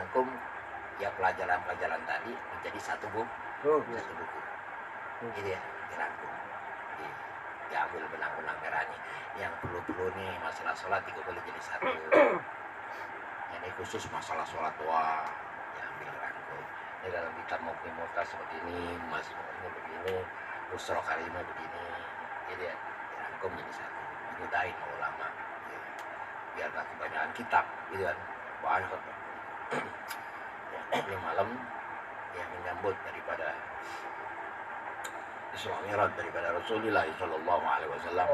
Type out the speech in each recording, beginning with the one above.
merangkum ya pelajaran-pelajaran tadi menjadi satu buku. Gitu ya, dirangkum. Diambil benang-benang merahnya. Yang perlu-perlu nih masalah sholat dikumpul jadi satu. Ini khusus masalah sholat doang. Diambil rangkum. Ini dalam kitab Muqimota seperti ini, masih ini begini, Usra Karimah begini. Jadi ya, dirangkum jadi satu. Dimudahin ulama. Ya. Biar gak kebanyakan kitab, gitu kan. Banyak kan. Ini malam yang menyambut daripada Isra Mi'raj daripada Rasulullah Sallallahu Alaihi Wasallam.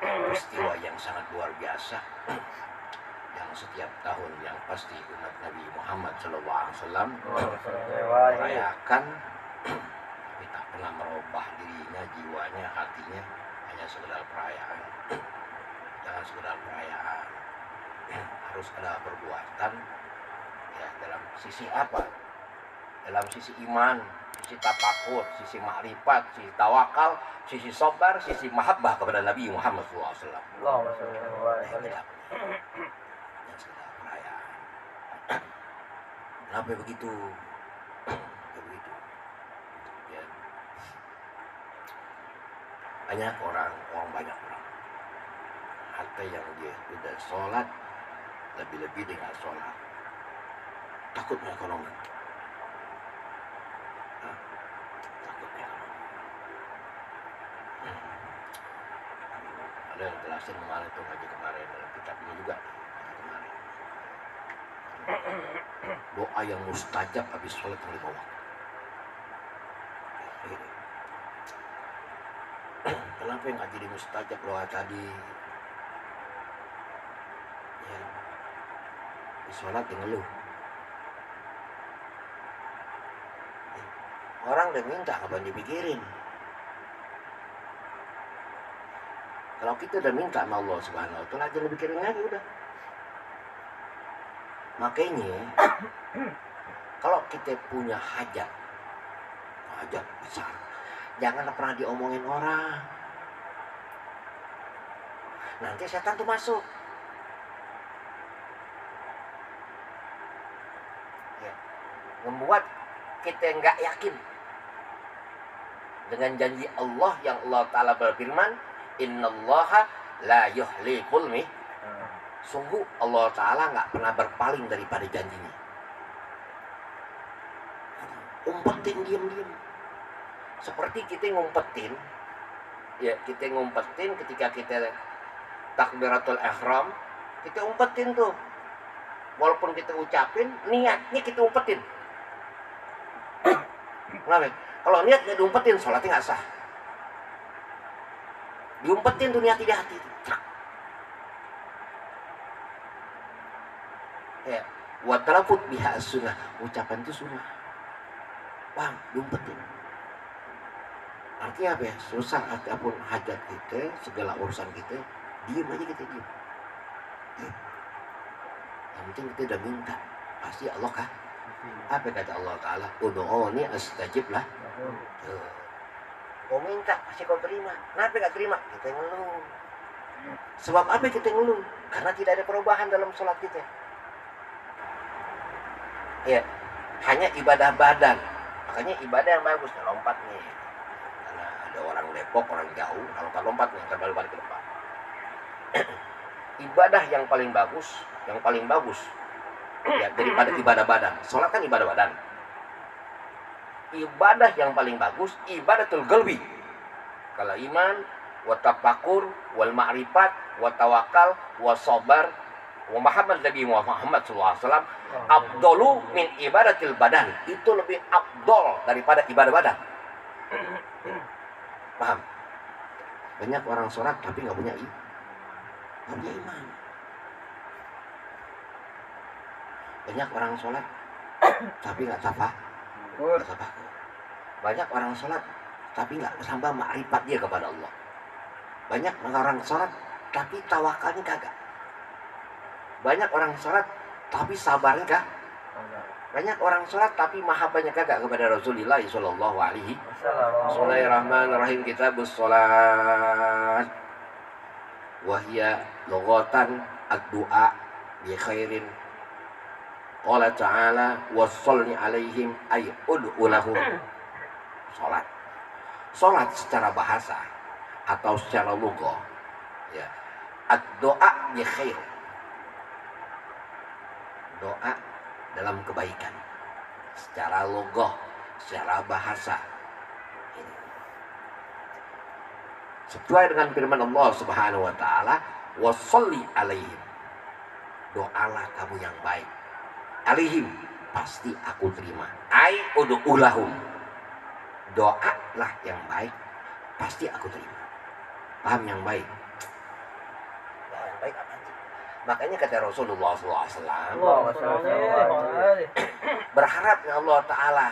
Peristiwa yang sangat luar biasa, yang setiap tahun yang pasti umat Nabi Muhammad Sallallahu Alaihi Wasallam merayakan, tapi tak pernah merubah dirinya, jiwanya, hatinya, hanya sekedar perayaan. Jangan sekedar perayaan, harus ada perbuatan. Ya, dalam sisi apa? Dalam sisi iman, sisi tafakur, sisi makrifat, sisi tawakal, sisi sabar, sisi mahabbah kepada Nabi Muhammad SAW. Yang sudah perayaan. Kenapa begitu? Begitu. Ya. Banyak orang banyak orang. Harta yang dia sudah sholat, lebih-lebih dengan sholat. Takutnya ekonomi. Ada yang jelasin kemarin itu ngaji kemarin dalam kitab ini juga kemarin. Doa yang mustajab habis sholat yang 5 waktu. Kenapa yang nggak jadi mustajab doa tadi? Ya, di sholat yang ngeluh. Orang udah minta, kapan dipikirin? Kalau kita udah minta sama Allah Subhanahu wa Ta'ala, jangan dipikirin lagi udah. Makanya, kalau kita punya hajat besar, jangan pernah diomongin orang. Nanti setan tuh masuk. Ya, membuat kita nggak yakin dengan janji Allah yang Allah Ta'ala berfirman, Innallaha la yuhliqul mi. Sungguh Allah Ta'ala nggak pernah berpaling daripada janjinya. Umpetin diam-diam. Seperti kita ngumpetin, ya kita ngumpetin ketika kita takbiratul ihram, kita umpetin tuh. Walaupun kita ucapin, niatnya kita umpetin. Kenapa? Kalau niat nggak diumpetin, sholatnya nggak sah. Diumpetin tuh niat di hati. Ya, wa talafut biha sunnah. Ucapan itu sunnah. Bang, diumpetin. Artinya apa ya? Susah apapun hajat kita, segala urusan kita, diam aja kita diam. Yang penting kita udah minta, pasti Allah kah? Apa kata Allah Ta'ala? Udu'uni astajib lah. Kau minta, pasti kau terima. Kenapa gak terima? Kita ngeluh. Sebab apa kita ngeluh? Karena tidak ada perubahan dalam sholat kita. Ya, hanya ibadah badan. Makanya ibadah yang bagus, lompat nih. Karena ada orang Depok, orang jauh, lompat nih, terbalik balik ke depan. Ibadah yang paling bagus, ya daripada ibadah badan. Sholat kan ibadah badan. Ibadah yang paling bagus, ibadatul qalbi. Kalau iman, wa tafakur, wal ma'rifat, wa tawakal, wa sabar, wa mahabbah Nabi Muhammad SAW, afdalu min ibadatil badan. Itu lebih afdol daripada ibadah badan. Paham? Banyak orang sholat tapi nggak punya iman. Banyak orang sholat tapi nggak tafakur. Banyak orang sholat tapi nggak sampai makrifat dia kepada Allah. Banyak orang sholat tapi tawakalnya kagak. Banyak orang sholat tapi sabarnya kagak. Banyak orang sholat tapi mahabbahnya kagak kepada Rasulullah Sallallahu Alaihi Wasallam. Bismillahirrahmanirrahim. Kitabus sholat. Wahia logatan ad-du'a bi khairin Qala ta'ala washolli alaihim ay ud'u lahum. Salat. Salat secara bahasa atau secara lugah ya. Ad-doa bi khair. Doa dalam kebaikan. Secara lugah, secara bahasa. Ini. Sesuai dengan firman Allah Subhanahu wa taala, washolli alaihim. Doalah kamu yang baik. Alaihim, pasti aku terima. Ai ud'u lahum. Doalah yang baik, pasti aku terima. Paham yang baik? Doa yang baik apa sih? Makanya kata Rasulullah SAW, berharap ya Allah Ta'ala,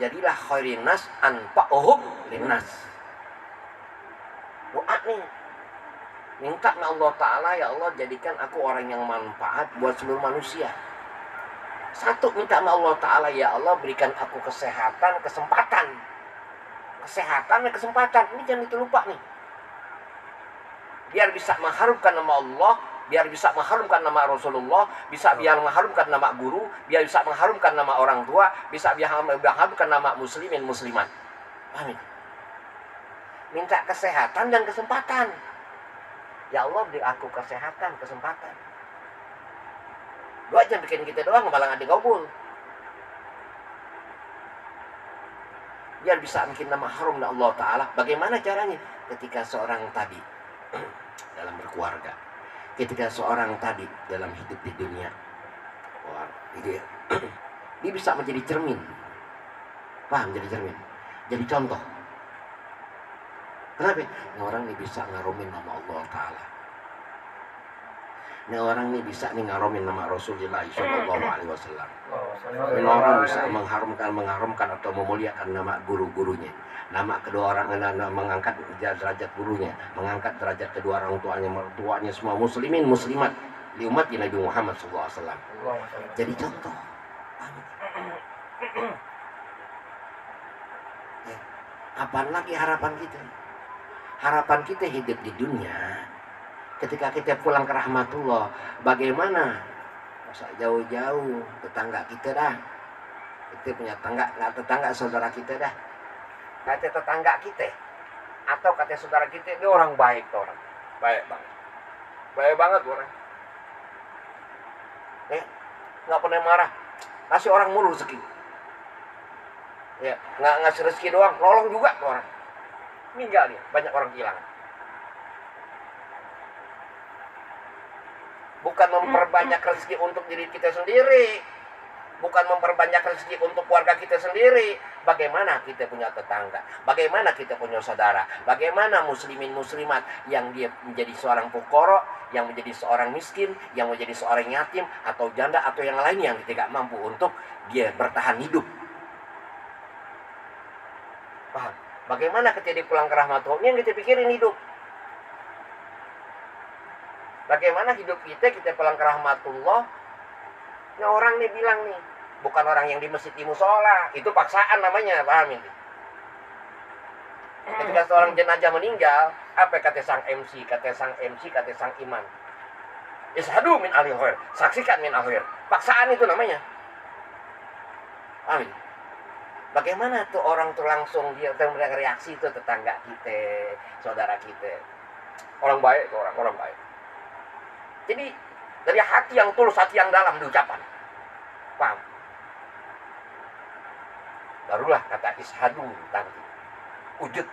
jadilah khairin nas anfa'uhum linnas. Doa nih, minta sama Allah Ta'ala, ya Allah jadikan aku orang yang manfaat buat seluruh manusia. Satu, minta sama Allah Ta'ala, ya Allah berikan aku kesehatan, kesempatan. Kesehatan dan kesempatan, ini jangan lupa nih. Biar bisa mengharumkan nama Allah, biar bisa mengharumkan nama Rasulullah, biar mengharumkan nama guru, biar bisa mengharumkan nama orang tua, bisa mengharumkan nama muslimin muslimat. Paham? Minta kesehatan dan kesempatan. Ya Allah beri aku kesehatan, kesempatan. Doa jangan bikin kita doang malah ada kabul. Biar bisa bikin nama harum Allah Ta'ala. Bagaimana caranya? Ketika seorang tadi dalam berkeluarga, ketika seorang tadi dalam hidup di dunia, dia bisa menjadi cermin. Paham? Jadi cermin, jadi contoh. Kenapa? Ini orang ini bisa ngarumin nama Allah Ta'ala. Ini orang ini bisa ngarumin nama Rasulullah SAW. Ini orang bisa mengharumkan atau memuliakan nama guru-gurunya. Nama kedua orang, mengangkat derajat gurunya, mengangkat derajat kedua orang tuanya, mertuanya, semua muslimin, muslimat di umat Nabi Muhammad SAW. Jadi contoh. Apaan lagi harapan kita? Harapan kita hidup di dunia. Ketika kita pulang ke rahmatullah, bagaimana? Masa jauh-jauh tetangga kita dah. Kita punya tetangga saudara kita dah. Kata tetangga kita atau kata saudara kita, ini orang baik tuh orang. Baik banget. Baik banget orang. Nggak pernah marah. Kasih orang mulu rezeki. Ya, nggak ngasih rezeki doang, nolong juga tuh orang. Meninggal dia, banyak orang kehilangan. Bukan memperbanyak rezeki untuk diri kita sendiri, bukan memperbanyak rezeki untuk keluarga kita sendiri. Bagaimana kita punya tetangga, bagaimana kita punya saudara, bagaimana muslimin muslimat yang dia menjadi seorang fuqara, yang menjadi seorang miskin, yang menjadi seorang yatim atau janda atau yang lain yang tidak mampu untuk dia bertahan hidup. Paham? Bagaimana ketika dia pulang ke rahmatullah yang kita pikirin hidup. Bagaimana hidup kita pulang ke rahmatullah. Ini orang nih bilang nih, bukan orang yang di masjid di musola, itu paksaan namanya, paham ini? Ketika seorang jenazah meninggal, apa kata sang MC, kata sang imam? Ishadu min ahli khair, saksikan min ahli khair. Paksaan itu namanya. Paham ini? Bagaimana tuh orang tuh langsung dia reaksi itu tetangga kita, saudara kita. Orang baik tuh orang baik. Jadi dari hati yang tulus, hati yang dalam diucapkan. Paham? Barulah kata ishadu tadi. Wujud.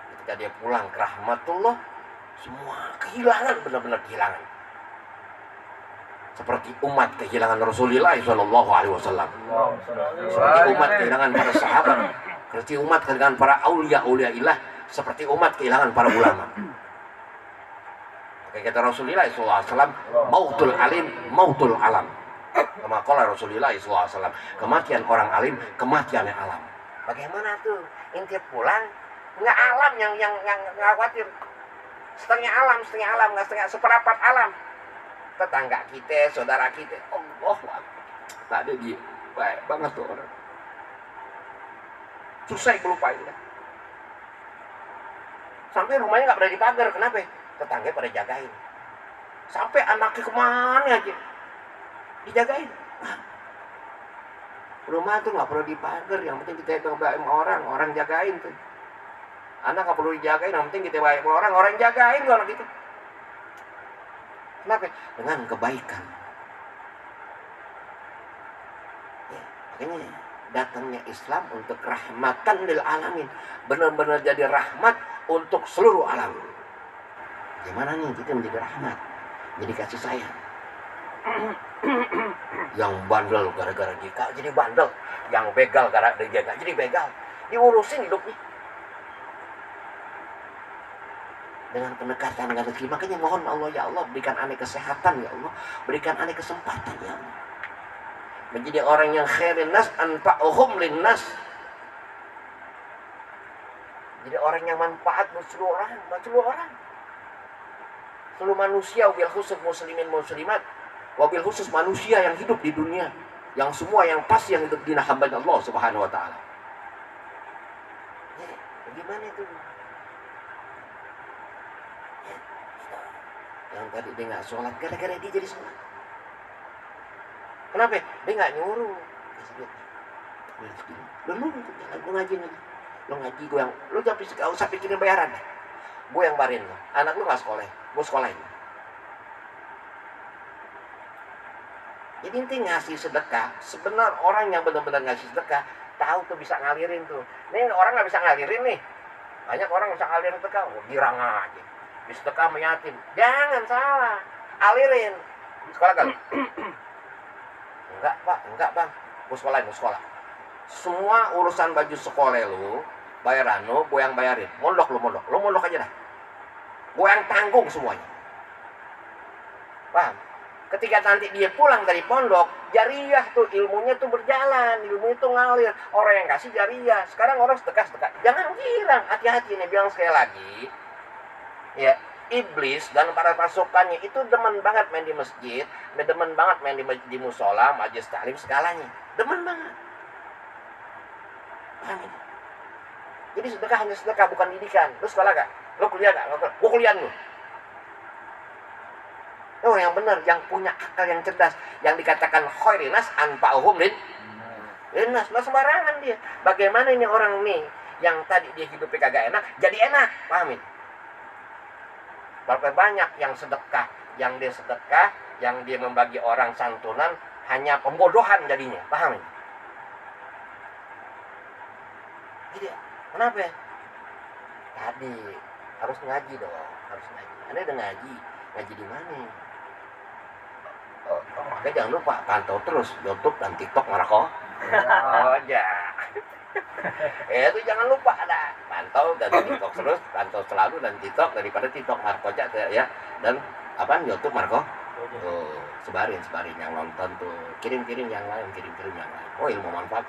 Ketika dia pulang ke rahmatullah, semua kehilangan, benar-benar kehilangan. Seperti umat kehilangan Rasulullah SAW. Seperti umat kehilangan para sahabat. Seperti umat kehilangan para aulia ilah. Seperti umat kehilangan para ulama. Kata Rasulullah SAW, mautul alim, mautul alam. Kama qala Rasulullah SAW, kematian orang alim, kematian yang alam. Bagaimana tuh? Inti pulang, nggak alam yang khawatir. Setengah alam, nggak setengah, seperempat alam. Tetangga kita, saudara kita, Allah, tak ada dia. Baik banget tuh orang. Susah melupain. Sampai rumahnya nggak pernah dipagar, kenapa? Tetangga pada jagain. Sampai anaknya kemana aja dijagain. Rumah tuh nggak perlu dipagar, yang penting kita baik sama orang jagain tuh. Anak nggak perlu dijagain, yang penting kita baik sama orang jagain kalau gitu. Kenapa? Dengan kebaikan. Ya, makanya datangnya Islam untuk rahmatan lil alamin, benar-benar jadi rahmat untuk seluruh alam. Gimana nih kita menjadi rahmat, jadi kasih sayang? Yang bandel gara-gara nikah jadi bandel, yang begal gara-gara dijaga jadi begal, diurusin hidupnya dengan pendekatan dengan rezeki. Makanya mohon Allah, ya Allah berikan aneh kesehatan, ya Allah berikan aneh kesempatan, ya Allah menjadi orang yang khairin nas anfa'uhum linnas, jadi orang yang manfaat buat seluruh orang, seluruh manusia, wabil khusus muslimin muslimat, wabil khusus manusia yang hidup di dunia, yang semua yang pasti yang hidup di hamba Allah Subhanahu wa taala. Bagaimana itu? Yang tadi dia nggak sholat, gara-gara dia jadi sholat. Kenapa? Dia nggak nyuruh. Kasih duit. Lu jalan, lu ngaji lagi. Lu ngaji gue yang, lu tapi gak usah pikirin bayaran. Gue yang bayarin lo. Anak lu nggak sekolah, gue sekolahin. Jadi inti ngasih sedekah. Sebenarnya orang yang benar-benar ngasih sedekah tahu tuh bisa ngalirin tuh. Nih orang nggak bisa ngalirin nih. Banyak orang bisa ngalirin sedekah, girang aja. Di sedekah yatim. Jangan salah, alirin. Sekolah kan? Enggak pak, enggak bang. Gue sekolahin, gue sekolah. Semua urusan baju sekolah lu, bayaran lu, gue yang bayarin. Mondok lu mondok aja dah. Gue yang tanggung semuanya. Paham? Ketika nanti dia pulang dari pondok, jariah tuh ilmunya tuh berjalan, ilmunya tuh ngalir. Orang yang kasih jariah. Sekarang orang sedekah. Jangan girang, hati-hati nih, bilang sekali lagi. Ya, iblis dan para pasukannya itu demen banget main di masjid, demen banget main di musola, majelis taklim segalanya. Demen banget. Paham ini? Jadi sedekah hanya sedekah, bukan didikan. Lu sekolah gak? Lu kuliah gak? Gue kuliah lu. Oh, yang benar, yang punya akal yang cerdas, yang dikatakan khairinas anfa'uhum linnas. Nah sembarangan dia. Bagaimana ini orang nih yang tadi dia hidupnya kagak enak, jadi enak. Pahamin? Berapa banyak yang sedekah, yang dia membagi orang santunan, hanya pembodohan jadinya. Pahamin? Jadi, kenapa ya? Tadi harus ngaji dong, harus ngaji. Anda udah ngaji di mana? Makanya jangan lupa pantau terus YouTube dan TikTok Marco. Oh ya. Itu jangan lupa ada pantau dan TikTok terus, pantau selalu dan TikTok daripada TikTok Marco aja ya. Dan YouTube Marco. Tuh, sebarin yang nonton tuh, kirim yang lain. Oh, ilmu manfaat.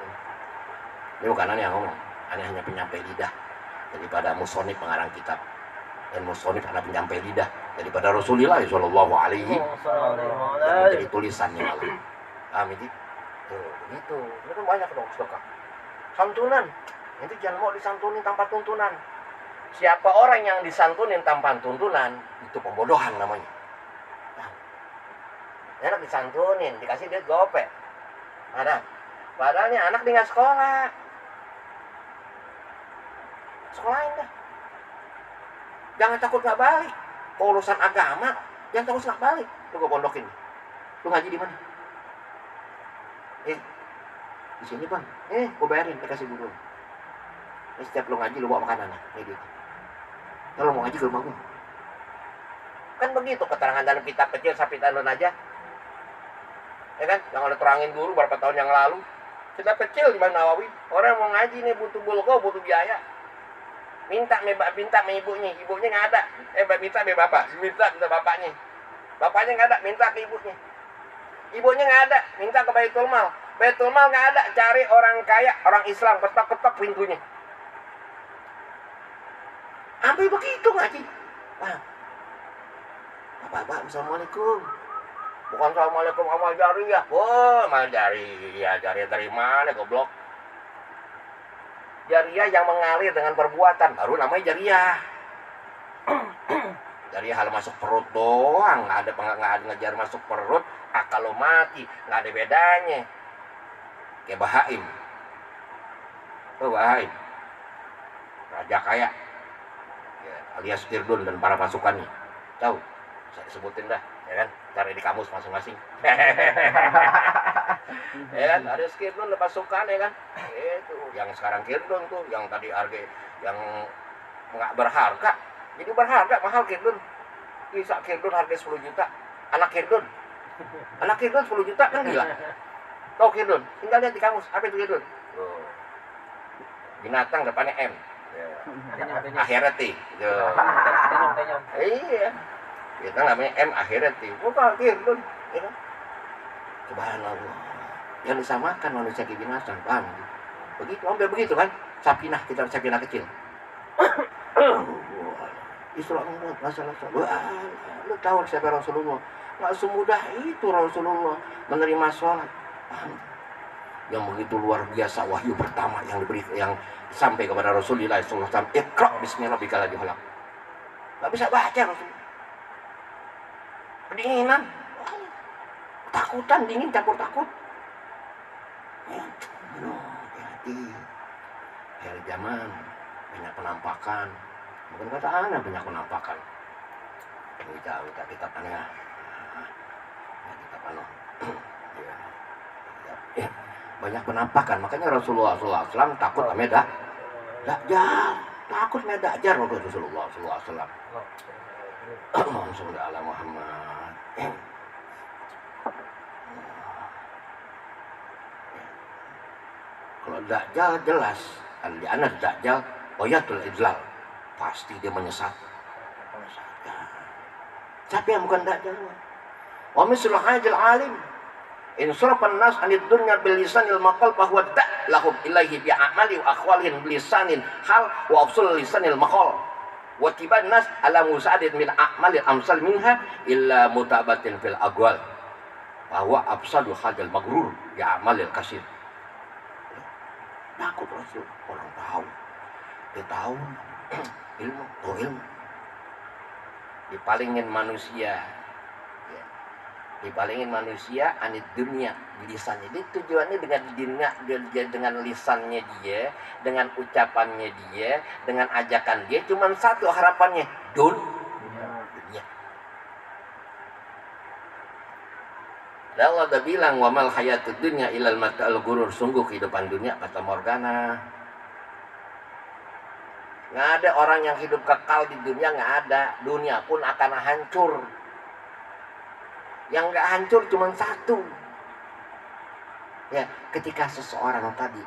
Ini bukan aneh yang ngomong, aneh hanya penyampai lidah daripada musonif pengarang kitab. Dan musonif adalah penyampai lidah daripada Rasulullah Shallallahu Alaihi Wasallam. Jadi tulisannya malah. Paham ini? Tuh, begitu. Itu kan banyak dong sedekah. Santunan, itu jangan mau disantunin tanpa tuntunan. Siapa orang yang disantunin tanpa tuntunan, itu pembodohan namanya. Nah, anak disantunin, dikasih dia gopek. Padahalnya anak tinggal sekolah. Sekolahin dah. Jangan takut gak balik. Urusan agama, jangan takut gak balik. Lu gue pondokin. Lu ngaji di mana? Di sini bang. Gue bayarin, kasih guru. Setiap lu ngaji, lu bawa makanan. Gitu. Kalau mau ngaji ke rumah gue. Kan begitu keterangan dalam kitab kecil Sapitanun aja. Ya kan? Yang udah terangin dulu berapa tahun yang lalu. Kitab kecil di Imam Nawawi. Orang mau ngaji nih butuh bulgo, butuh biaya. Minta ibunya nggak ada. Minta bapak, minta bapaknya. Bapaknya nggak ada, minta ke ibunya. Ibunya nggak ada, minta ke Baitul Mal. Baitul Mal nggak ada, cari orang kaya, orang Islam, ketok-ketok pintunya. Sampai begitu ngaji. Wah, Bapak, assalamualaikum. Bukan assalamualaikum amal jariyah. Oh, amal jariyah dari mana goblok? Jariyah yang mengalir dengan perbuatan baru namanya jariyah. Dari hal masuk perut doang, nggak ada ngejar masuk perut. Kalau mati nggak ada bedanya. Kayak Bahaim. Bahaim, raja kaya, ya, alias Kirdun dan para pasukannya. Tahu? Saya sebutin dah, ya kan? Cari di kamus masing-masing. Ya kan? Ada Kirdun dan pasukan, ya kan? Itu yang sekarang Kirdun tuh, yang tadi harga yang nggak berharga, jadi berharga, mahal Kirdun. Bisa Kirdun harga 10 juta. Anak Kirdun 10 juta kan gila. Tahu Kirdun? Tinggal lihat di kamus, apa itu Kirdun? Oh. Binatang depannya M. Akhirati. Iya. Kita namanya M akhirati. Bukan Kirdun. Ya. Subhanallah. Yang disamakan manusia ke binatang, paham? Begitu, hampir begitu kan? Sapinah, kita sapinah kecil. Isra Mi'raj, masalah. Lu tahu siapa Rasulullah? Nggak semudah itu Rasulullah menerima sholat. Yang begitu luar biasa wahyu pertama yang diberi, yang sampai kepada Rasulullah SAW. Iqra bismillah bikala dihalak. Nggak bisa baca Rasulullah. Kedinginan, takutan, dingin campur takut. Hati-hati. Akhir zaman banyak penampakan. Bukan kata anak banyak penampakan. Kita panah. Kita panah. Ya. Banyak penampakan, makanya Rasulullah SAW takut sama Dajjal, takut sama Dajjal Rasulullah SAW. Allahumma ala Muhammad. Kalau Dajjal jelas, anak Dajjal oyatul idlal, pasti dia menyesatkan. Siapa yang bukan Dajjal? Wa mislu hadzal alim in surapan nas anid dunya bil lisanil maqal fa huwa lahum ilaihi bi a'mali wa aqwalin bil lisanil hal wa absul lisanil maqal wa tiban nas ala musadid min a'mali amsal minha illa mutabatin fil aqwal fa huwa absadu hadzal maghrur bi a'malil kasir. Takut Rasul, orang tahu, dia tahu ilmu dipalingin manusia. Dipalingin manusia anid dunia lisannya. Jadi tujuannya dengan lisannya dia, dengan ucapannya dia, dengan ajakan dia, cuma satu harapannya, dunia. Dan Allah udah bilang wa mal hayatud dunya ilal mata'ul ghurur, sungguh kehidupan dunia kata Morgana. Nggak ada orang yang hidup kekal di dunia, nggak ada. Dunia pun akan hancur. Yang nggak hancur cuma satu. Ya, ketika seseorang tadi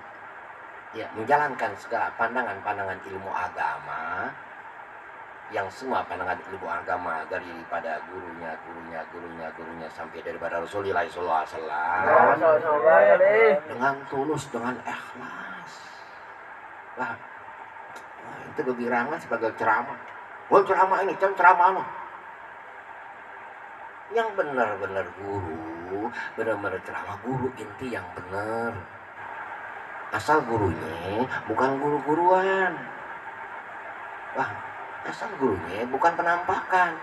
ya menjalankan segala pandangan-pandangan ilmu agama, yang semua pandangan ilmu agama daripada gurunya sampai daripada Rasulullah SAW, dengan tulus, dengan ikhlas. Nah, itu kegirangan sebagai ceramah. Oh, ceramah ini, ceramah anu. Yang benar-benar guru, benar-benar ceramah guru inti yang benar. Asal gurunya bukan guru-guruan. Wah, asal gurunya bukan penampakan.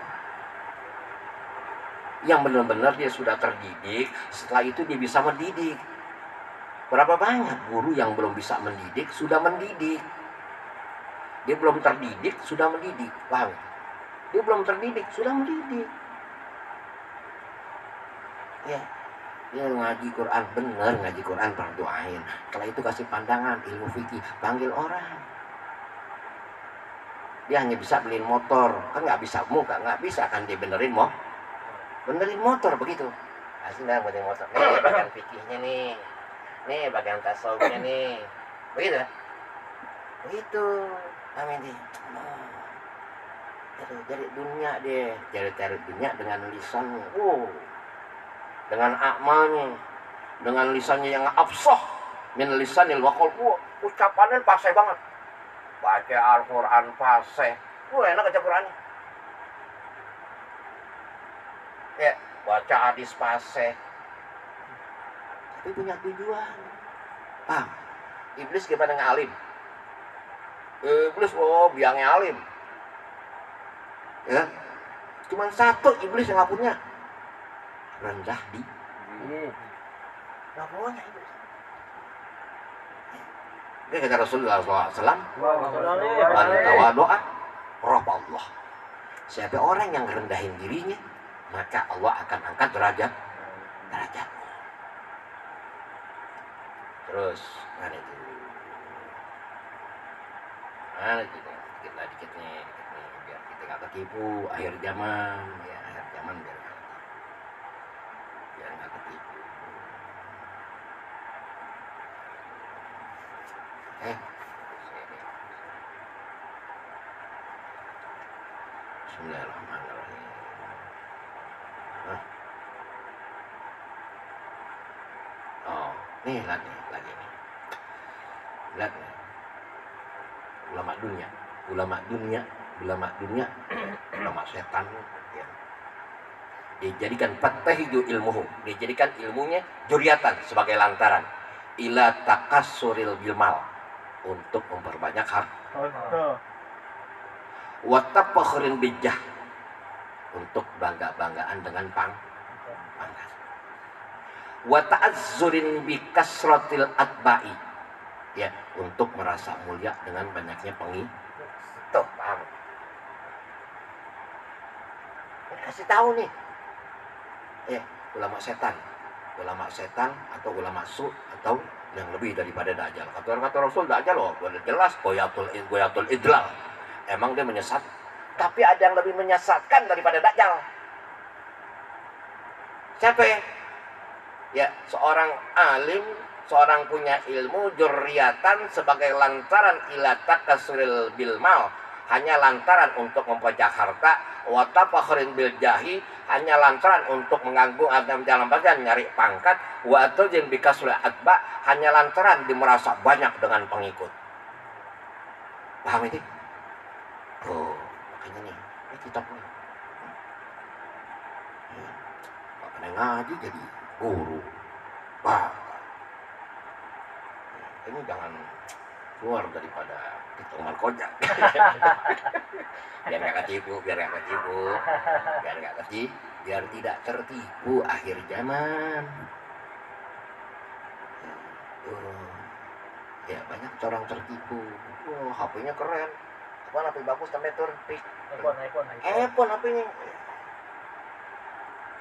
Yang benar-benar dia sudah terdidik, setelah itu dia bisa mendidik. Berapa banyak guru yang belum bisa mendidik, sudah mendidik. Dia belum terdidik, sudah mendidik. Paham? Dia belum terdidik, sudah mendidik. Ya, dia ngaji Quran, bener ngaji Quran, berdoain. Setelah itu kasih pandangan ilmu fikih, panggil orang. Dia hanya bisa beliin motor, kan nggak bisa muka, nggak bisa kan dia benerin motor begitu. Asli dah benerin motor. Nih bagian fikihnya nih bagian tasawufnya nih, begitu. Begitu, amin dia. Jadi dunia dia, cari dunia dengan lisannya. Dengan amalnya, dengan lisannya yang afsah, min lisanil waqal, ucapannya fasih banget. Baca Al-Quran fasih, enak baca Qurannya. Ya, baca hadis fasih. Tapi punya tujuan. Iblis gimana dengan alim? Iblis biangnya alim. Ya, Cuma satu iblis yang nggak punya, rendah di. Nggak punya iblis. Dia kata Rasulullah SAW, man tawadu'a rafa Allah. Siapa orang yang rendahin dirinya, maka Allah akan angkat derajatnya. Terus mana itu? Dikit nih, biar kita nggak ketipu akhir zaman, ya akhir zaman biar nggak ketipu. Bismillahirrahmanirrahim. Oh, nih lagi nih. Lihat nih. Ulama dunia, ulama setan ya. Dijadikan fattahidu ilmuhu, dijadikan ilmunya juriatan sebagai lantaran ila takassuril bilmal, untuk memperbanyak harta. Wa tafakhrin bijah, untuk bangga-banggaan dengan pangkat. Wa ta'azzurin bi kasratil atba'i, ya, untuk merasa mulia dengan banyaknya pengikut. Tuh, paham? Kasih tahu nih, ya, ulama setan atau ulama su atau yang lebih daripada dajjal. Kata Rasul, dajjal loh, jelas goyatul idlal. Emang dia menyesat, tapi ada yang lebih menyesatkan daripada dajjal. Siapa ya? Ya, seorang alim, seorang punya ilmu jurriatan sebagai lantaran ila takasuril bilmal, hanya lantaran untuk memperbanyak harta, wa tafakhrin bil jahi, hanya lantaran untuk mengganggu dalam bagian nyari pangkat, wa atujin bikasul atba, hanya lantaran dimerasa banyak dengan pengikut. Paham ini? Oh, makanya nih, ini kitabnya. Makanya ngaji jadi guru. Wah, ini jangan keluar daripada hitungan kojak. biar nggak ketipu, biar tidak tertipu akhir zaman. Ya, banyak orang tertipu. HP-nya keren. Apaan HP bagus sampai turpik. iPhone HP-nya.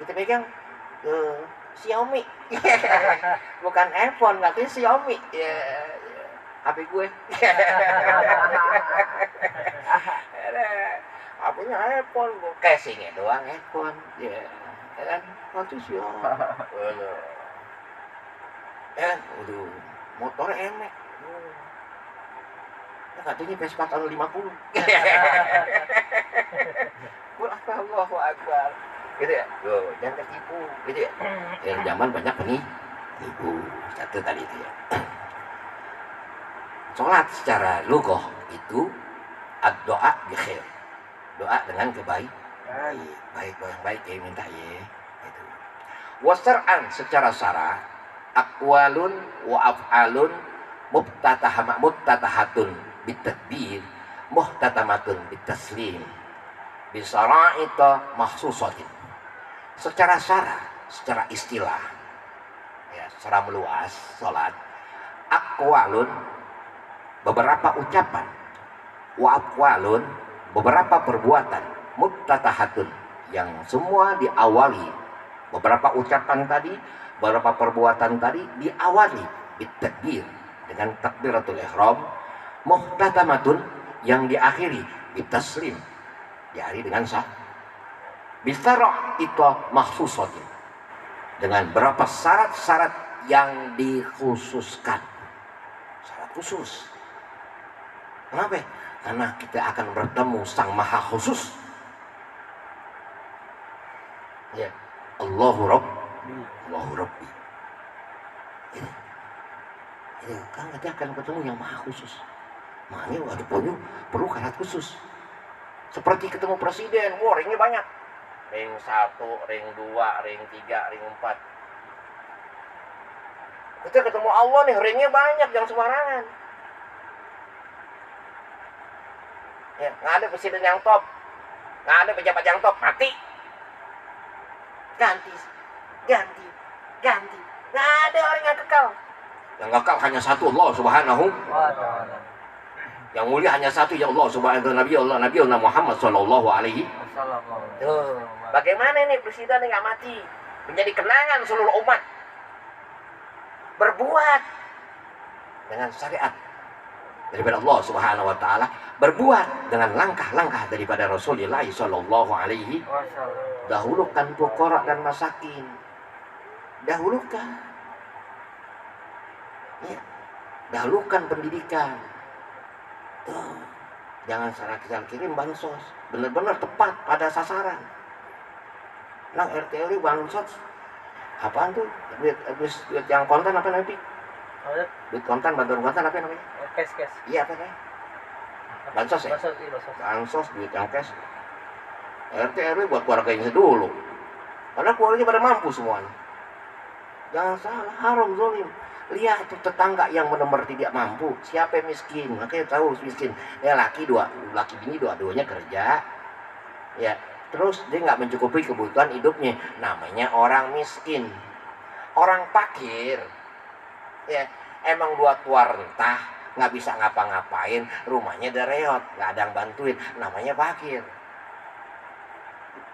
Kita pegang Xiaomi. Bukan iPhone, katanya Xiaomi. Ya, HP gue. HP-nya iPhone, casingnya doang iPhone. Ya, kan? Nanti Xiaomi. Waduh, motornya emek. Katanya Vespa tahun 50. Allahu Akbar. Gitu ya? Jangan tertipu, gitu ya? Yang zaman banyak penipu. Satu tadi itu ya. Sholat secara lughah itu ad-doa bi khair. Doa dengan kebaikan. Baik ya, minta ya. Itu. Wasar'an secara syara, aqwalun wa af'alun muftatahatun bitadbir, muhtatamatun bitaslim, bisara'ita mahsusatin. Secara syara, secara istilah, ya, secara meluas, salat, aqwalun, beberapa ucapan, wa aqwalun, beberapa perbuatan, muftatahatun, yang semua diawali, beberapa ucapan tadi, beberapa perbuatan tadi diawali bitadbir, dengan takbiratul ihram, muhtatamatun, yang diakhiri bitaslim, diakhiri dengan sah, bisara itu mahsusatin, dengan berapa syarat-syarat yang dikhususkan, syarat khusus. Kenapa? Karena kita akan bertemu Sang Maha Khusus. Ya, Allahu Rabbi. Ya, kan kita akan ketemu yang Maha Khusus. Makanya ada perlu syarat khusus. Seperti ketemu presiden, ringnya banyak. Ring 1, ring 2, ring 3, ring 4. Kita ketemu Allah nih, ringnya banyak, jangan sembarangan. Ya, nggak ada presiden yang top. Nggak ada pejabat yang top, mati. Ganti. Nggak ada orang yang kekal. Yang kekal hanya satu, Allah Subhanahu wa ta'ala. Yang mulia hanya satu, ya Allah Subhanahu wa ta'ala. Nabi Muhammad sallallahu alaihi wasallam. Bagaimana ini presiden nggak mati? Menjadi kenangan seluruh umat. Berbuat dengan syariat daripada Allah Subhanahu wa ta'ala, berbuat dengan langkah-langkah daripada Rasulullah sallallahu alaihi wasallam. Dahulukan fuqara dan masakin. Dahulukan. Ya. Dahulukan pendidikan. Tuh. Jangan salah kirim bansos. Benar-benar tepat pada sasaran. Lang RT bansos. Apaan tuh? Duit yang konten apa nanti? Duit konten, bantuan konten apa namanya? Cash. Iya apa namanya? Bansos ya? Bansos. Bansos, duit yang cash. RT RW buat keluarganya dulu. Karena keluarganya pada mampu semuanya. Jangan salah, haram zolim. Lihat tuh tetangga yang benar-benar tidak mampu. Siapa yang miskin? Makanya tahu miskin. Ya laki bini dua-duanya kerja. Ya, terus dia nggak mencukupi kebutuhan hidupnya. Namanya orang miskin. Orang fakir. Ya, emang dua tua rentah, nggak bisa ngapa-ngapain, rumahnya dereot, nggak ada yang bantuin. Namanya fakir.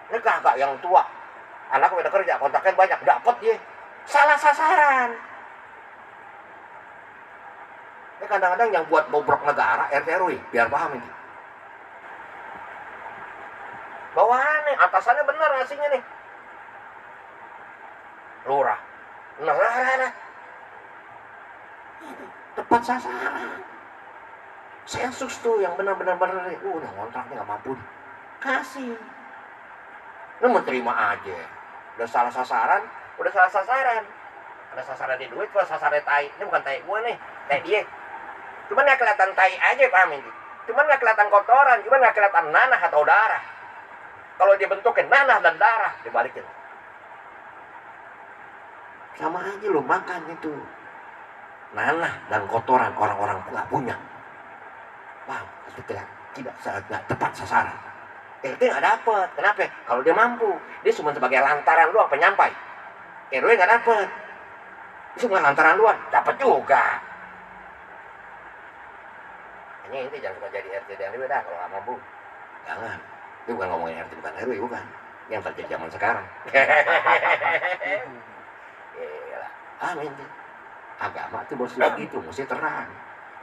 Ini kakak yang tua, anak udah kerja, kontaknya banyak, dapat dia. Salah sasaran. Ini kadang-kadang yang buat bobrok negara, RT RW, biar paham ini. Bawahannya, atasannya benar ngasihnya nih. Lurah. Nah. Tepat sasaran. Sensus tuh yang benar-benar udah kontraknya nggak mampu. Kasih. Lu mau terima aja. Udah salah sasaran. Ada sasaran di duit, kalau sasaran tai. Ini bukan tai gue nih, tai dia. Cuman nggak kelihatan tai aja, paham ini? Cuman nggak kelihatan kotoran, cuman nggak kelihatan nanah atau darah. Kalau dia bentukin nanah dan darah, dibalikin. Sama aja lo makan itu. Nanah dan kotoran orang-orang nggak punya. Paham? Itu tidak tepat sasaran. RT nggak dapet. Kenapa? Kalau dia mampu, dia cuma sebagai lantaran doang penyampai. RW nggak dapet. Dia cuma lantaran doang, dapat juga. Hanya inti jangan suka jadi RT dan RW dah kalau nggak mampu. Jangan. Itu bukan ngomongin RT bukan RW, bukan. Yang terjadi zaman sekarang. Amin. Agama itu mesti begitu, mesti terang.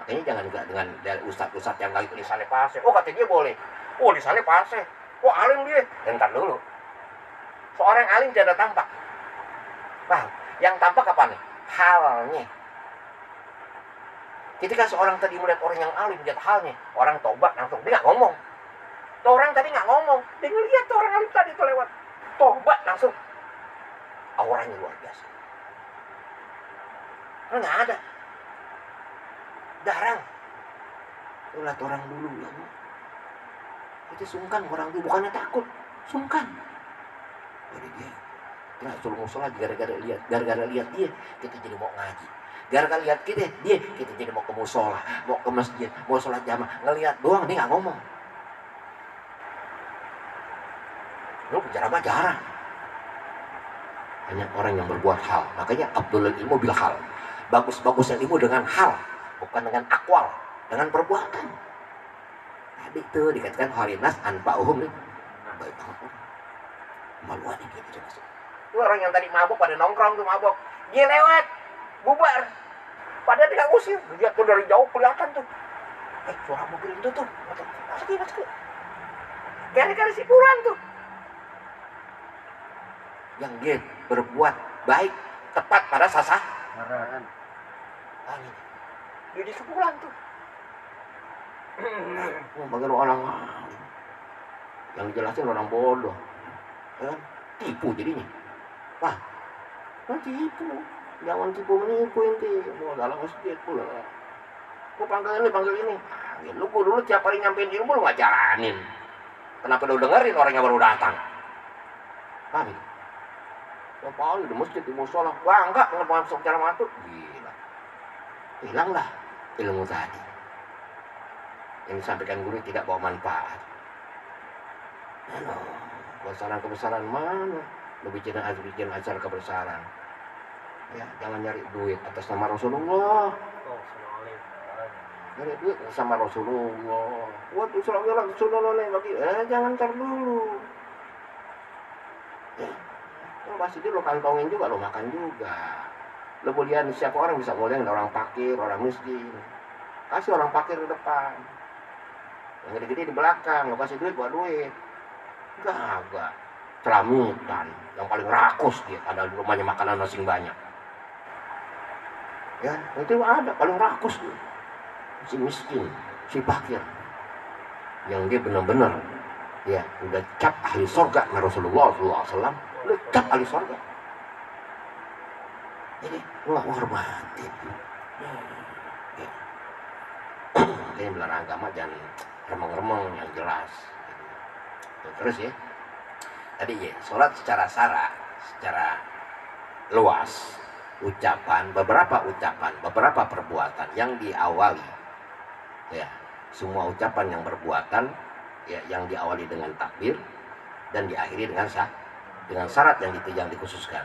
Makanya jangan juga dengan ustadz-ustadz yang lagi lisannya pasir. Oh kata dia boleh. Oh lisannya pasir. Oh alim dia. Bentar dulu. Seorang alim tidak tampak. Paham? Yang tampak apa nih? Halnya. Ketika seorang tadi melihat orang yang alim, lihat halnya. Orang tobat langsung. Dia nggak ngomong. Orang tadi nggak ngomong. Dia ngeliat orang alim tadi itu lewat. Tobat langsung. Auranya luar biasa. Nggak ada. Darang. Lihat orang dulu ya. Itu sungkan orang dulu, bukannya takut, sungkan. Jadi dia suruh musola gara-gara lihat dia, kita jadi mau ngaji. Gara-gara lihat kita jadi mau ke musola, mau ke masjid, mau sholat jamaah. Ngelihat doang, dia nggak ngomong. Lu bicara apa jarang. Hanya orang yang berbuat hal. Makanya Abdul ilmu bil hal. Bagus-bagusnya ilmu dengan hal, bukan dengan akwal, dengan perbuatan. Tadi itu dikatakan harinas anfa'uhum nih. Baik banget. Maluan ini gitu masuk. Itu orang yang tadi mabuk pada nongkrong tuh mabuk. Dia lewat, bubar. Padahal dia nggak usir. Dia tuh dari jauh kelihatan tuh. Suara mobil itu tuh. Masuk. Gara-gara si Puran tuh. Yang dia berbuat baik, tepat pada sasaran. Amin. Dia di sebulan tuh. Bagaimana orang yang dijelasin orang bodoh, ya kan? Tipu jadinya. Wah, tipu. Jangan tipu menipu inti. Mau dalam masjid pula. Gua panggil ini. Lu gua dulu tiap hari nyampein ilmu lu nggak jalanin. Kenapa lu dengerin orang yang baru datang? Paham? Apa di masjid di musola? Wah enggak masuk cara masuk. Gila. Hilanglah ilmu tadi. Yang disampaikan guru tidak bawa manfaat. Kebesaran mana? Lu bikin acara kebesaran. Ya, jangan nyari duit atas nama Rasulullah. Nyari duit sama Rasulullah. Waduh, Rasulullah lagi. Jangan ntar dulu. Ya, lo pasti lo kantongin juga, lo makan juga. Lo muliain siapa orang bisa muliain orang fakir, orang miskin. Kasih orang fakir di depan. Yang gede-gede di belakang, lo kasih duit buat duit. Enggak. Celamitan, yang paling rakus dia, ada di rumahnya makanan masing banyak. Ya, itu ada paling rakus dia. Si miskin, si fakir. Yang dia benar-benar ya udah cap ahli surga sama Rasulullah SAW, udah cap ahli surga. Jadi lu hormati. Ya. Makanya belajar agama jangan remeng-remeng, yang jelas. Terus ya, tadi ya sholat secara luas, beberapa ucapan, beberapa perbuatan yang diawali, ya semua ucapan yang berbuatan, ya yang diawali dengan takbir dan diakhiri dengan syarat yang dikhususkan.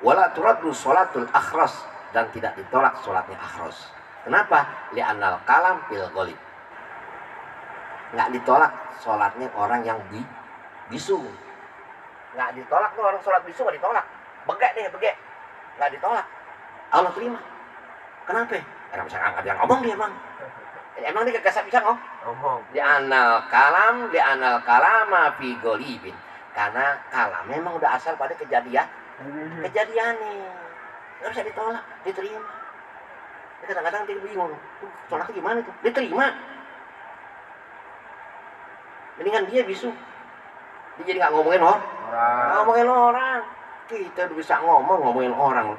Wala turaddu sholatul akhras, dan tidak ditolak sholatnya akhras. Kenapa? Li'annal kalam fil ghalib. Nggak ditolak sholatnya orang yang bisu. Nggak ditolak tuh, orang sholat bisu nggak ditolak. Begek. Nggak ditolak. Allah terima. Kenapa? Karena bisa angkat yang ngomong dia emang. Emang dia gak bisa ngomong. Li'annal kalama fi ghalibin. Karena kalam memang udah asal pada kejadian nih. Nggak bisa ditolak, diterima. Kadang-kadang dia bingung. Sholatnya gimana tuh? Diterima. Mendingan dia bisu. Dia jadi gak ngomongin orang. Kita udah bisa ngomongin orang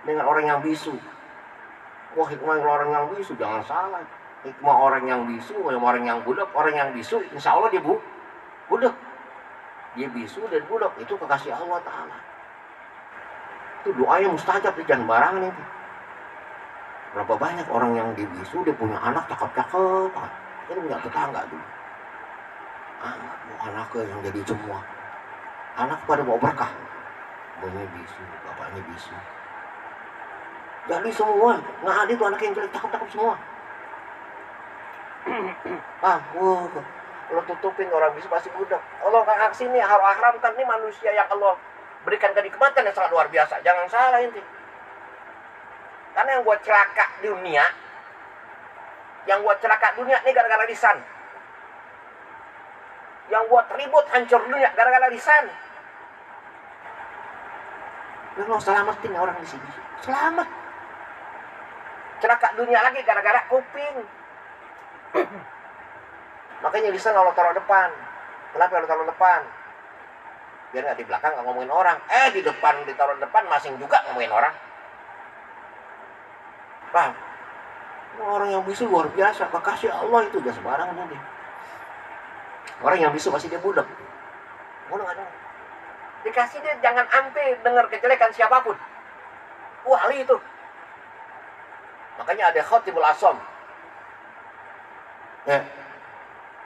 dengan orang yang bisu. Wah, hikmah orang yang bisu jangan salah. Hikmah orang yang bisu, orang yang budak, orang yang bisu, insya Allah dia budak. Dia bisu dan budak, itu kekasih Allah Ta'ala. Itu doanya mustajab, jangan barangan itu. Berapa banyak orang yang dibisu, dia punya anak cakep-cakep. Dia punya tetangga dulu. Anaknya yang jadi semua. Anak pada mau berkah. Bapaknya bisu, bapaknya bisu. Jadi semua, nggak ada tuh anak yang jelek, cakep-cakep semua. Kalau tutupin orang bisu pasti budak. Allah nggak aksi nih, harus haramkan nih manusia yang Allah berikan kenikmatan yang sangat luar biasa. Jangan salah ini. Karena yang buat celaka dunia, ini gara-gara lisan. Yang buat ribut hancur dunia gara-gara lisan. Allah selamatin orang di sini. Selamat. Celaka dunia lagi gara-gara kuping. Makanya lisan Allah taruh depan. Kenapa Allah taruh depan? Biar nggak di belakang nggak ngomongin orang. Di depan, ditaruh depan masing juga ngomongin orang. Paham? Orang yang bisu luar biasa. Kekasih Allah itu udah sembarangan nanti. Orang yang bisu pasti dia budak. Nggak ada. Dikasih dia jangan ampe dengar kejelekan siapapun. Wali itu. Makanya ada khotibul asom.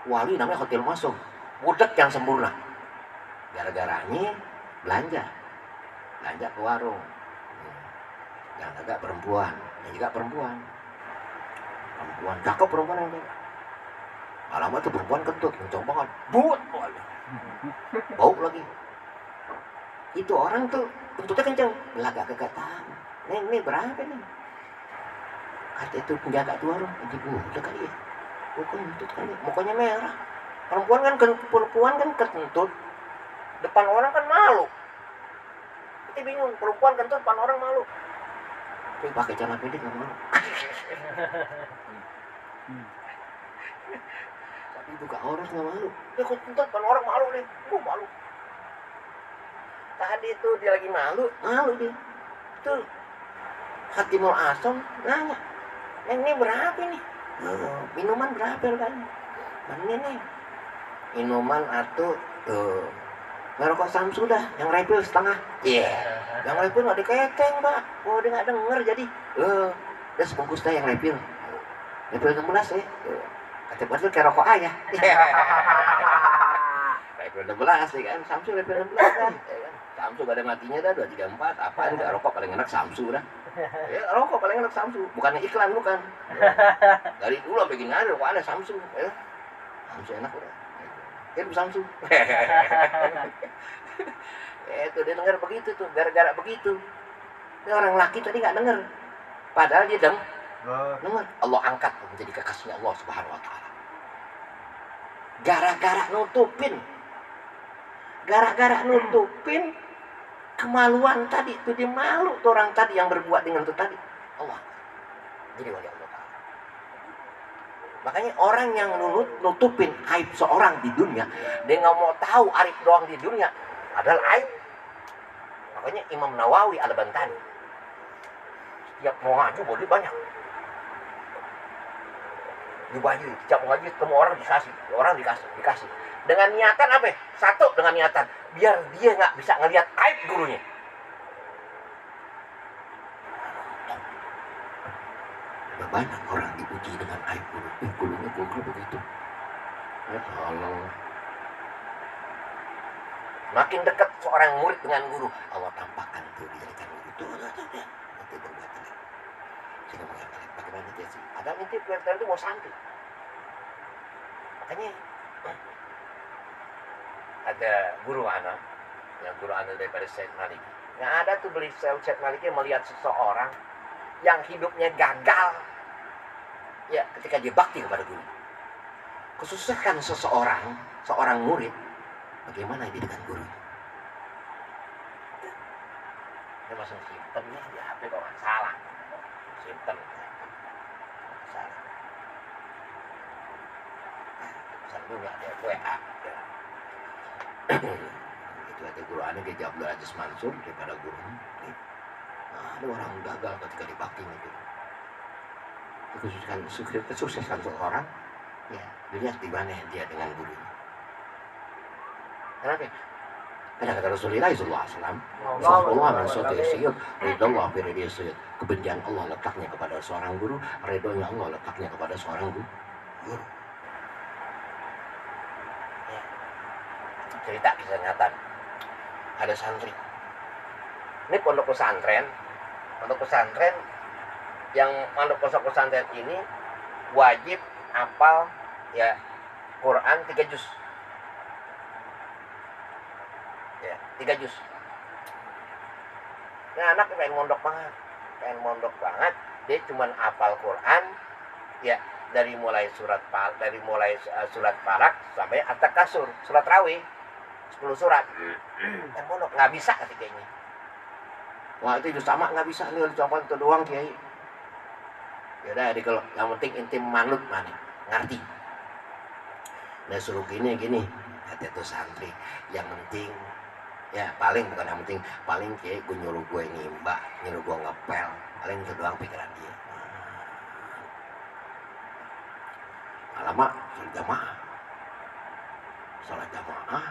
Wali namanya khotibul asom. Budak yang sempurna. Gara-garanya belanja ke warung. Yang agak perempuan. Yang juga perempuan. Cakep perempuan yang juga. Alamat tuh perempuan kentut, kencang banget. Bau lagi. Itu orang tuh kentutnya kencang. Belagak kegatan. Ini berapa nih? Kata itu penjaga tuh warung. Udah kali ya. Kentut kali. Mukanya merah. Perempuan kan kentut. Depan orang kan malu. Kita bingung. Perempuan kentut depan orang malu. Tapi pakai celana pendek gak malu. Tapi buka aurat gak malu. Dia kentut depan orang malu nih. Malu. Tadi tuh dia lagi malu dia. Tuh Khatimul Asom nanya, ini berapa nih? Minuman berapa kan? Ini nih. Minuman atau ngerokok Samsudah yang refill setengah. Yang refill nggak diketeng Pak. Dia nggak denger jadi. Udah sebungkus dah yang refill 16 ya. Kata betul kayak rokok ayah. 11 ya kan, Samsu level 11 kan. Ya kan? Samsu gak ada matinya dah 234. Apaan enggak rokok paling enak Samsu dah. Ya rokok paling enak Samsu, bukannya iklan bukan. Dari dulu sampai gini ada rokok ada Samsu. Ya. Samsu enak udah. Hidup Samsu. Itu dia dengar begitu tuh, gara-gara begitu. Ini orang laki tadi nggak dengar. Padahal dia dengar. Allah angkat menjadi kekasihnya Allah Subhanahu wa taala. Gara-gara nutupin kemaluan tadi itu, dia malu tuh orang tadi yang berbuat dengan itu tadi. Allah jadi wali Allah taala. Makanya orang yang nutupin aib seorang di dunia, dia nggak mau tahu aib doang di dunia adalah aib. Makanya Imam Nawawi Al-Bantani setiap mau ngaji boleh banyak dibagi, setiap mau ngaji ketemu orang dikasih dengan niatan apa? Satu, dengan niatan biar dia nggak bisa ngelihat aib gurunya. Banyak orang dipuji dengan aib guru. Gurunya guru begitu. Ya Allah. Makin dekat seorang murid dengan guru, Allah tampakkan tuh dijadikan guru. Tuh. Nanti berbuat ini. Sehingga mengatakan bagaimana dia sih? Ada nanti pelatihan itu mau santri. Makanya ada guru anak, yang guru anak daripada Syed Maliki. Yang ada tuh beli Syed Maliki melihat seseorang yang hidupnya gagal. Ya, ketika dia bakti kepada guru. Kesusahan seorang murid, bagaimana dia dengan guru? Dia masih simpen nih di HP kok nggak salah. Simpen. Salah. Pesan dulu ada WA. Itu ada guru aneh dia Abdul Aziz Mansur daripada guru. Nah, ada orang gagal ketika dibakti itu. Kesuksesan seorang, ya dilihat di mana dia dengan guru. Kenapa? Karena kata Rasulullah SAW, Allah mensuatu syiyud, ridallah fi ridhi syiyud. Kebencian Allah letaknya kepada seorang guru, ridhonya Allah letaknya kepada seorang guru. Ya. Cerita kisah nyata. Ada santri. Ini pondok pesantren yang pondok pesantren ini wajib hafal ya Quran 3 juz. Ya, 3 juz. Nah, anak pengen mondok banget. Dia cuma hafal Quran ya dari mulai surat Falaq sampai At-Takasur, surat Rawih 10 surat. Dan mondok nggak bisa ketiganya. Wah, itu sama nggak bisa nih, cuma itu doang Kiai. Ya udah, kalau yang penting intim manut mana ngerti. Nah, suruh gini kata itu santri, yang penting ya paling bukan yang penting, paling kayak gue nyuruh gue nimba, nyuruh gue ngepel, paling itu doang pikiran dia. Alamak, sholat jamaah,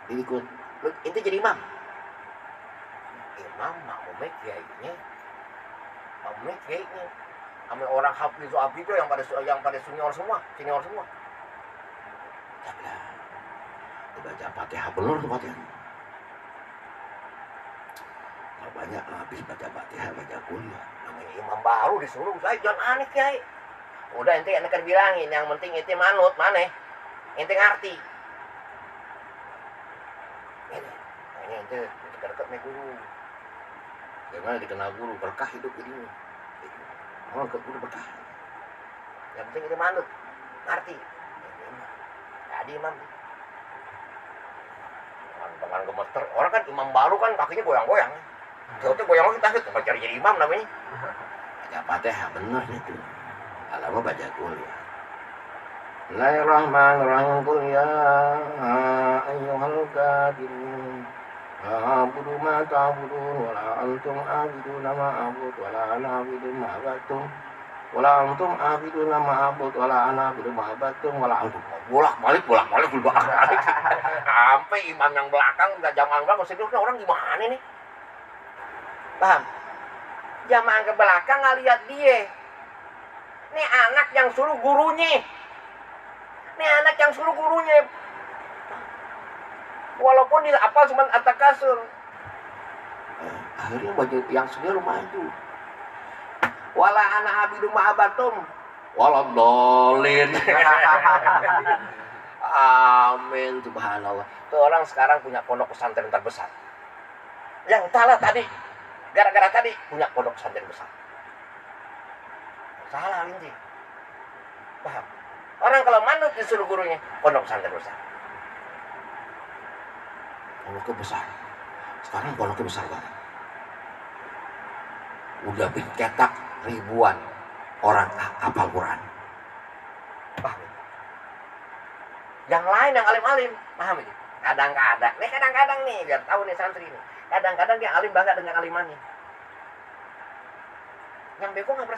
jadi ikut, itu jadi imam makmumnya kayaknya, sama orang hafiz itu yang pada senior semua. Baca Fatihah benar tuh Fatihah. Kalau banyak habis baca Fatihah, baca kuliah. Namanya imam baru disuruh, saya jangan aneh Kiai. Udah ente akan bilangin, yang penting ente manut, maneh. Ente ngerti. Ini ente dekat-dekat nih guru. Bagaimana dikenal guru, berkah hidup ini. Oh, ke guru berkah. Yang penting ente manut, ngerti. Jadi imam. Tangan gemeter, orang kan imam baru kan kakinya goyang-goyang. Jauhnya goyang lagi takut, cari jadi imam namanya. Baca Fatihah bener itu. Alamak baca kuliah. Bismillahirrahmanirrahim. Qul ya ayyuhal kafirun. A'budu ma ta'budun wa la antum a'buduna ma a'budu wa la ana a'budu ma abattum. Wala antum a'buduna ma a'budu wa la ana a'budu ma abattum wala antum. Bolak-balik. Sampai imam yang belakang enggak jamaah belakang sedihnya orang gimana nih? Paham? Jamaah ke belakang enggak lihat dia. Nih anak yang suruh gurunya. Walaupun dia apa cuma atas kasur. Akhirnya baju yang sendiri maju. Wala ana abidu ma'abatum waladolin. Amin, subhanallah. Tuh orang sekarang punya pondok pesantren terbesar. Yang salah tadi, gara-gara tadi punya pondok pesantren besar. Salah ini. Paham? Orang kalau manut disuruh gurunya, pondok pesantren besar. Pondoknya besar. Sekarang pondoknya besar banget. Udah cetak ribuan orang hafal Quran. Paham? Yang lain yang alim-alim, paham ini? Kadang-kadang nih, biar tahu nih santri ini. Kadang-kadang dia alim bangga dengan alimannya. Yang bego nggak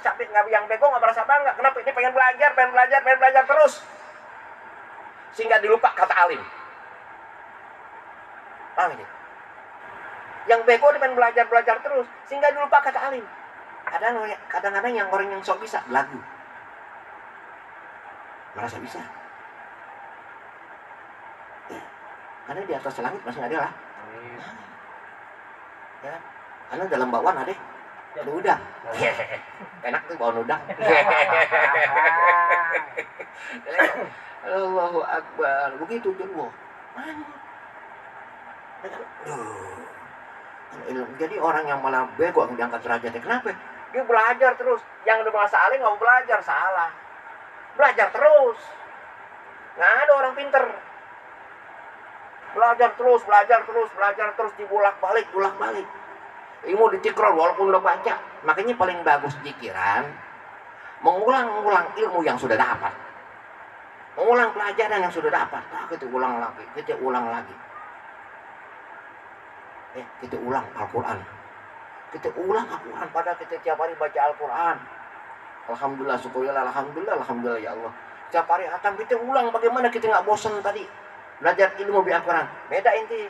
merasa bangga. Kenapa? Ini pengen belajar terus, sehingga dilupa kata alim. Paham ini? Yang bego dia pengen belajar terus, sehingga dilupa kata alim. Kadang-kadang yang orang yang sok bisa belagu, merasa bisa. Ya, karena di atas langit masih ada lah. Ya, karena dalam bawaan ada udang. Enak tuh bawaan udang. Allahu Akbar. Begitu dulu. Jadi orang yang malah bego yang diangkat derajatnya. Kenapa? Dia belajar terus. Yang udah merasa alim nggak mau belajar, salah. Belajar terus. Nggak ada orang pinter. Belajar terus, dibulak-balik. Ilmu ditikrol walaupun udah baca. Makanya paling bagus pikiran mengulang-ulang ilmu yang sudah dapat. Mengulang pelajaran yang sudah dapat. Kita ulang lagi. Kita ulang Al-Quran. Padahal kita tiap hari baca Al-Quran. Alhamdulillah, syukurlah, alhamdulillah ya Allah. Tiap hari hatam kita ulang. Bagaimana kita nggak bosan tadi belajar ilmu di Al-Quran? Beda inti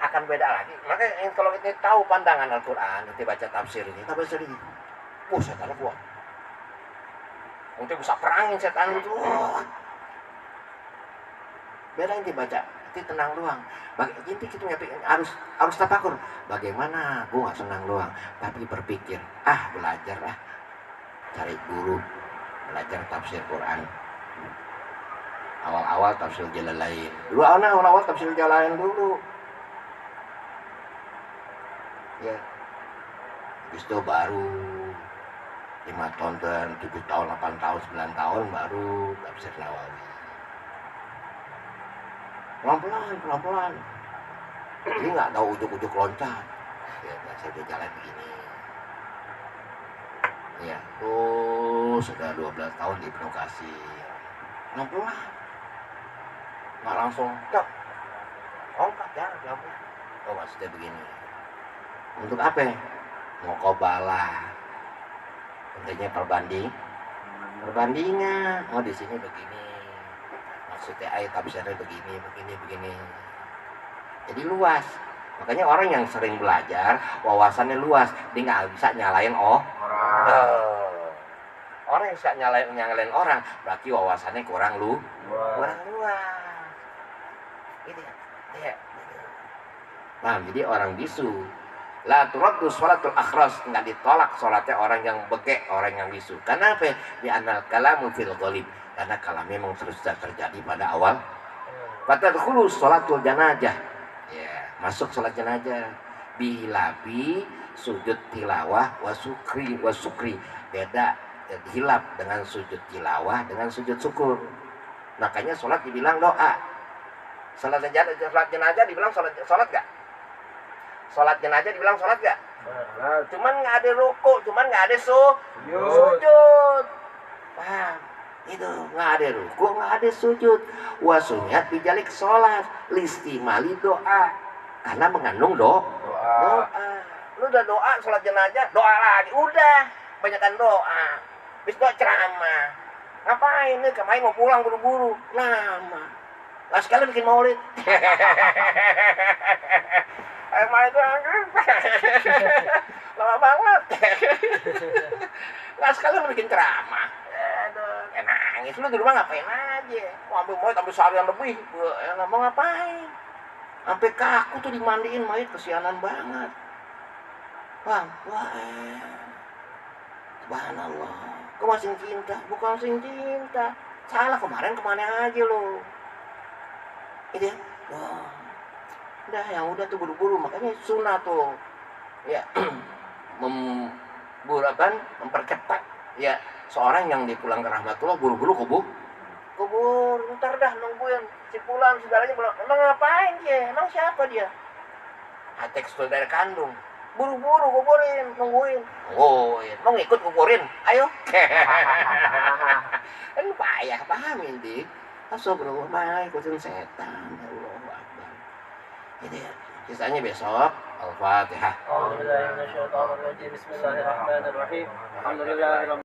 akan beda lagi. Makanya kalau kita tahu pandangan Al-Quran, kita baca tafsir ini, setan kuat. Untuk bisa perangin setan itu. Beda inti baca, itu tenang doang. Inti kita harus tafakur. Bagaimana? Gua nggak senang doang, tapi berpikir, belajar cari guru, belajar tafsir Quran. Awal-awal tafsir Jalalain. Awal-awal tafsir Jalalain dulu. Ya. Habis itu baru 5 tahun, 7 tahun, 8 tahun, 9 tahun baru tafsir Nawawi. Pelan-pelan. Ini nggak tahu ujuk-ujuk loncat. Ya, saya udah jalan begini. Ya, sudah 12 tahun di Ibnu Katsir. Pelan-pelan. Nggak langsung cak. Jangan. Maksudnya begini. Untuk apa? Muqabalah. Intinya perbandingan. Di sini begini. Maksudnya tafsirnya begini. Jadi luas. Makanya orang yang sering belajar wawasannya luas. Dia nggak bisa nyalain orang. Orang yang bisa nyalain orang berarti wawasannya kurang luas. Gitu ya. Nah, jadi orang bisu. La turaddu sholatul akhras, enggak ditolak sholatnya orang yang bengek, orang yang bisu. Karena apa? Di anal kalamu fil ghalib. Karena kalam memang sudah terjadi pada awal. Fatadkhulu sholatul janazah. Ya, masuk sholat jenazah. Bihilabi sujud tilawah wa sukri. Beda hilap dengan sujud tilawah dengan sujud syukur. Makanya sholat dibilang doa. Sholat jenazah dibilang sholat gak? Sholat jenazah dibilang sholat gak? Cuman gak ada ruku, cuman gak ada sujud. Paham? Itu gak ada ruku, gak ada sujud. Wasunyat bijalik sholat listimali doa. Karena mengandung doa. Lu udah doa sholat jenazah, doa lagi. Udah, banyakan doa. Bis doa ceramah. Ngapain nih? Kemarin mau pulang buru-buru. Lama. Lah sekali bikin maulid. Lama banget. Lah sekali bikin ceramah. Aduh, nangis. nangis. Lu di rumah ngapain aja? Mau ambil mayat sampai seharian lebih. Nggak mau ngapain? Sampai kaku tuh dimandiin mayat, kesianan banget. Bang, wah, subhanallah. Kau masih cinta? Bukan masih cinta. Salah kemarin kemana aja lo? Itu ya. Wah. Udah yang udah tuh buru-buru, makanya sunnah tuh. Ya, mempercepat ya seorang yang dipulang ke rahmatullah buru-buru kubur ntar dah nungguin si pulang saudaranya pulang. Emang ngapain dia? Emang siapa dia? Atek saudara kandung. Buru-buru kuburin, nungguin. Mau ngikut kuburin? Ayo. Kan payah pahamin dik. Astagfirullah, ikutin setan. Allah Akbar. Ini ya, kisahnya besok. Al-Fatihah. Bismillahirrahmanirrahim. Alhamdulillah.